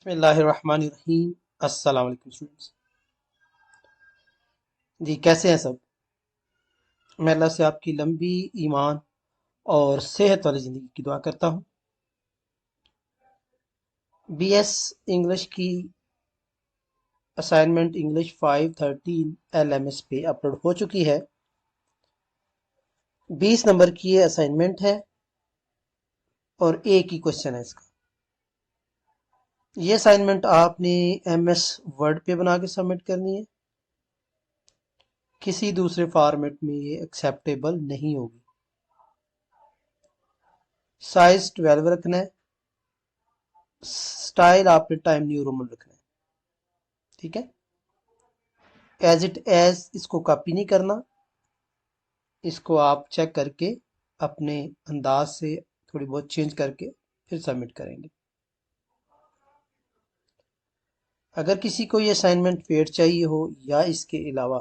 बिस्मिल्लाहिर्रहमानिर्रहीम। अस्सलाम वालेकुम स्टूडेंट्स। जी कैसे हैं सब। मैं अल्लाह से आपकी लंबी ईमान और सेहत वाली ज़िंदगी की दुआ करता हूँ। बीएस इंग्लिश की असाइनमेंट इंग्लिश 513 एलएमएस पे अपलोड हो चुकी है। 20 नंबर की ये असाइनमेंट है और एक ही क्वेश्चन है इसका। ये असाइनमेंट आपने एमएस वर्ड पे बना के सबमिट करनी है। किसी दूसरे फॉर्मेट में ये एक्सेप्टेबल नहीं होगी। साइज 12 रखना है। स्टाइल आपने टाइम न्यू रोमन रखना है। ठीक है। एज इट एज इसको कॉपी नहीं करना। इसको आप चेक करके अपने अंदाज से थोड़ी बहुत चेंज करके फिर सबमिट करेंगे। अगर किसी को ये असाइनमेंट पेड चाहिए हो या इसके अलावा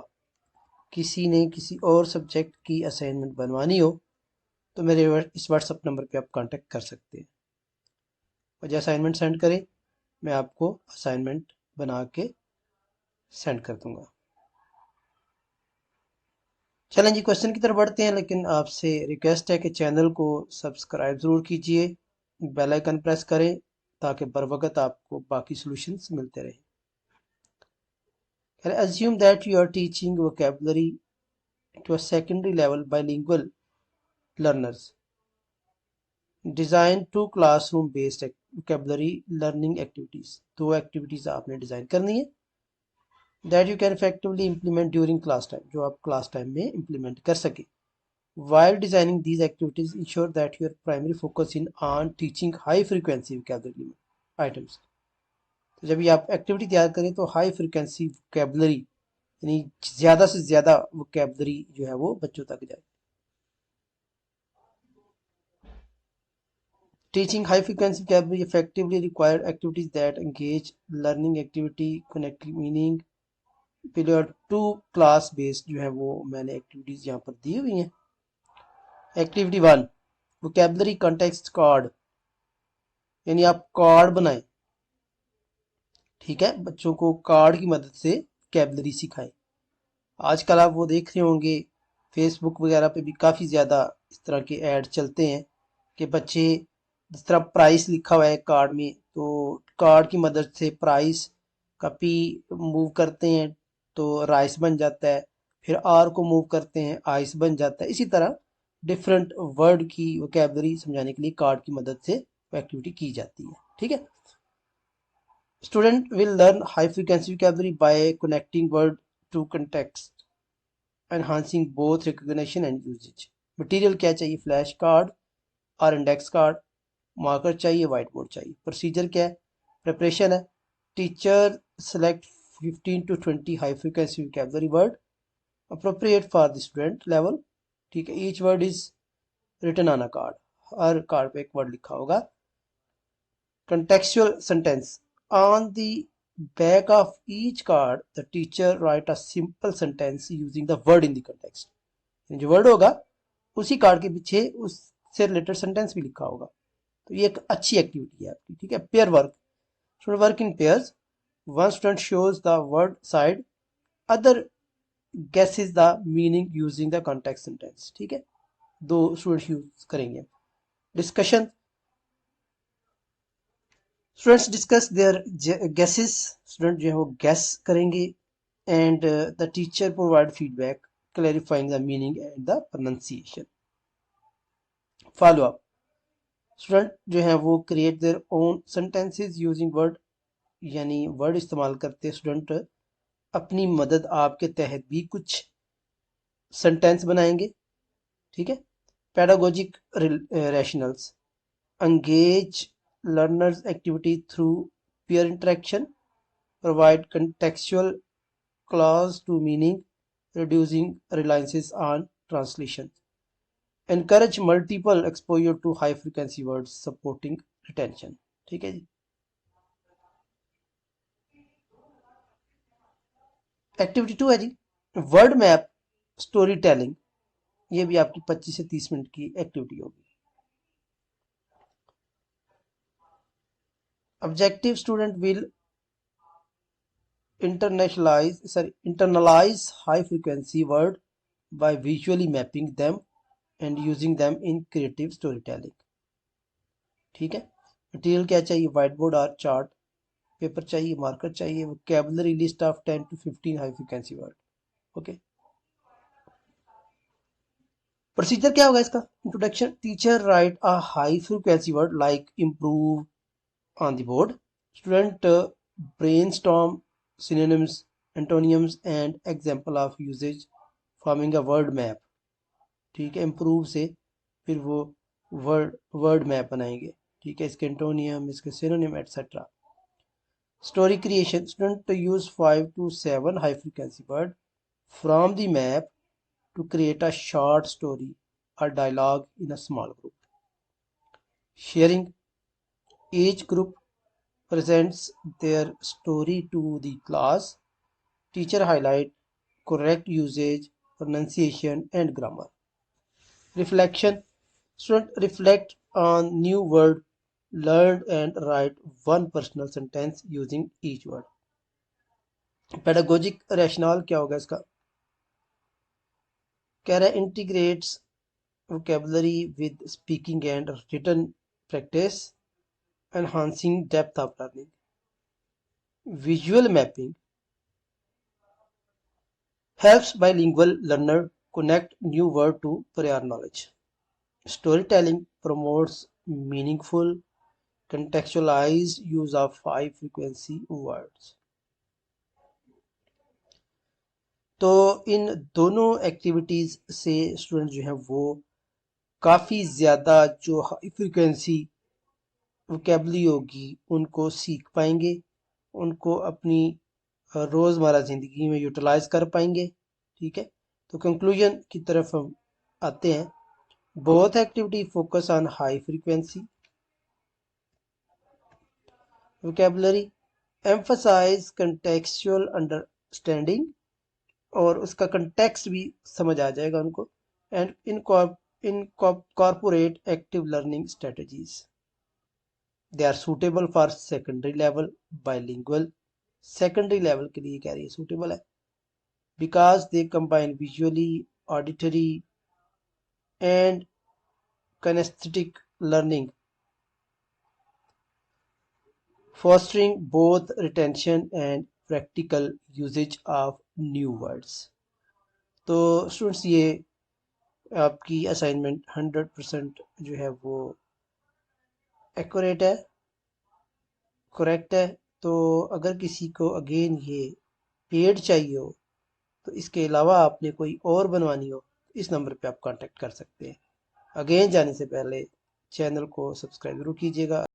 किसी ने किसी और सब्जेक्ट की असाइनमेंट बनवानी हो तो मेरे इस व्हाट्सएप नंबर पे आप कांटेक्ट कर सकते हैं। मुझे असाइनमेंट सेंड करें, मैं आपको असाइनमेंट बना के सेंड कर दूंगा। चलें जी क्वेश्चन की तरफ बढ़ते हैं, लेकिन आपसे रिक्वेस्ट है कि चैनल को सब्सक्राइब ज़रूर कीजिए, बेल आइकन प्रेस करें ताकि बर वक्त आपको बाकी सॉल्यूशंस मिलते रहें। Assume that you are teaching vocabulary to a secondary level bilingual learners. Design two classroom based vocabulary learning activities. दो एक्टिविटीज आपने डिजाइन करनी है that you can effectively implement during class time, जो आप क्लास टाइम में implement कर सके। While designing these activities, ensure that your primary focus is on teaching high frequency vocabulary items. तो जब ये आप एक्टिविटी तैयार करें तो हाई फ्रिक्वेंसी वोकेबलरी यानी ज़्यादा से ज़्यादा वोकेबलरी जो है वो बच्चों तक जाए। Teaching high frequency vocabulary effectively required activities that engage learning activity connective meaning. Period 2 class based जो है वो मैंने एक्टिविटीज यहाँ पर दी हुई हैं। एक्टिविटी 1 वोकेबलरी कॉन्टेक्स्ट कार्ड, यानी आप कार्ड बनाएं। ठीक है, बच्चों को कार्ड की मदद से वोकेबलरी सिखाएं। आजकल आप वो देख रहे होंगे फेसबुक वगैरह पे भी काफ़ी ज़्यादा इस तरह के ऐड चलते हैं कि बच्चे जिस तरह प्राइस लिखा हुआ है कार्ड में, तो कार्ड की मदद से प्राइस का पी मूव करते हैं तो राइस बन जाता है, फिर आर को मूव करते हैं आइस बन जाता है। इसी तरह डिफरेंट वर्ड की वोकेबलरी समझाने के लिए कार्ड की मदद से एक्टिविटी की जाती है। ठीक है। Student will learn high frequency vocabulary by connecting word to context, enhancing both recognition and usage. Material क्या चाहिए, फ्लैश कार्ड और इंडेक्स कार्ड। मार्कर चाहिए, वाइट बोर्ड चाहिए। प्रोसीजर क्या है, प्रिपरेशन है। Teacher select 15 to 20 high frequency vocabulary word appropriate for the student level. ठीक है, each word is written on a card, हर कार्ड पे एक वर्ड लिखा होगा। contextual sentence, on the back of each card the teacher write a simple sentence using the word in the context। जो word होगा उसी कार्ड के पीछे उससे रिलेटेड सेंटेंस भी लिखा होगा। तो ये एक अच्छी एक्टिविटी है आपकी। ठीक है। Pair work, student work in pairs. One student shows the ward side, other guesses the meaning using the context sentence। ठीक है, दो स्टूडेंट यूज करेंगे। Discussion, students discuss their guesses, student जो है वो गैस करेंगे and the teacher provide feedback clarifying the meaning and the pronunciation. Follow up, student जो है वो create their own sentences using word, यानी वर्ड इस्तेमाल करते स्टूडेंट अपनी मदद आपके तहत भी कुछ सेंटेंस बनाएंगे। ठीक है। Pedagogic rationals, engage learners activity through peer interaction, provide contextual clues to meaning, reducing reliance on translation, encourage multiple exposure to high frequency words supporting retention। ठीक है जी। एक्टिविटी 2 है जी वर्ड मैप स्टोरी टेलिंग। ये भी आपकी 25 से 30 minute की activity होगी। Objective student will internalize high frequency word by visually mapping them and using them in creative storytelling. ठीक है। मटेरियल क्या चाहिए, व्हाइट बोर्ड और चार्ट पेपर चाहिए, मार्कर चाहिए, vocabulary list of 10 to 15 high frequency word. Okay, procedure क्या होगा इसका, introduction, teacher right a high frequency word like improve on the board. Student brainstorm synonyms, antonyms and example of usage forming a word map. ठीक है, improve से फिर वो word map बनाएंगे। ठीक है, इसके एंटोनियम, इसके synonym etcetera. Story creation, student to use 5 to 7 high frequency word from the map to create a short story or dialogue in a small group. Sharing, each group presents their story to the class. Teacher highlight correct usage, pronunciation and grammar. Reflection, student reflect on new word learned and write one personal sentence using each word. Pedagogic rationale क्या होगा इसका, कह रहा है integrates vocabulary with speaking and written practice, enhancing depth of learning. Visual mapping helps bilingual learner connect new word to prior knowledge. Storytelling promotes meaningful, contextualized use of high frequency words. तो इन दोनों activities से student जो है वो काफ़ी ज़्यादा जो high frequency vocabulary होगी उनको सीख पाएंगे, उनको अपनी रोज़मर्रा ज़िंदगी में यूटिलाइज कर पाएंगे। ठीक है, तो कंक्लूजन की तरफ हम आते हैं। Both activity focus on high frequency vocabulary, emphasise contextual understanding, और उसका कंटेक्स्ट भी समझ आ जाएगा उनको, and incorporate active learning strategies. They are suitable for secondary level bilingual, secondary level के लिए कह रही है सूटेबल है, because they combine visually, auditory and kinesthetic learning, fostering both retention and practical usage of new words. तो students ये आपकी assignment 100% जो है वो एक्यूरेट है, करेक्ट है। तो अगर किसी को अगेन ये पेड चाहिए हो तो इसके अलावा आपने कोई और बनवानी हो इस नंबर पे आप कांटेक्ट कर सकते हैं। अगेन जाने से पहले चैनल को सब्सक्राइब जरूर कीजिएगा।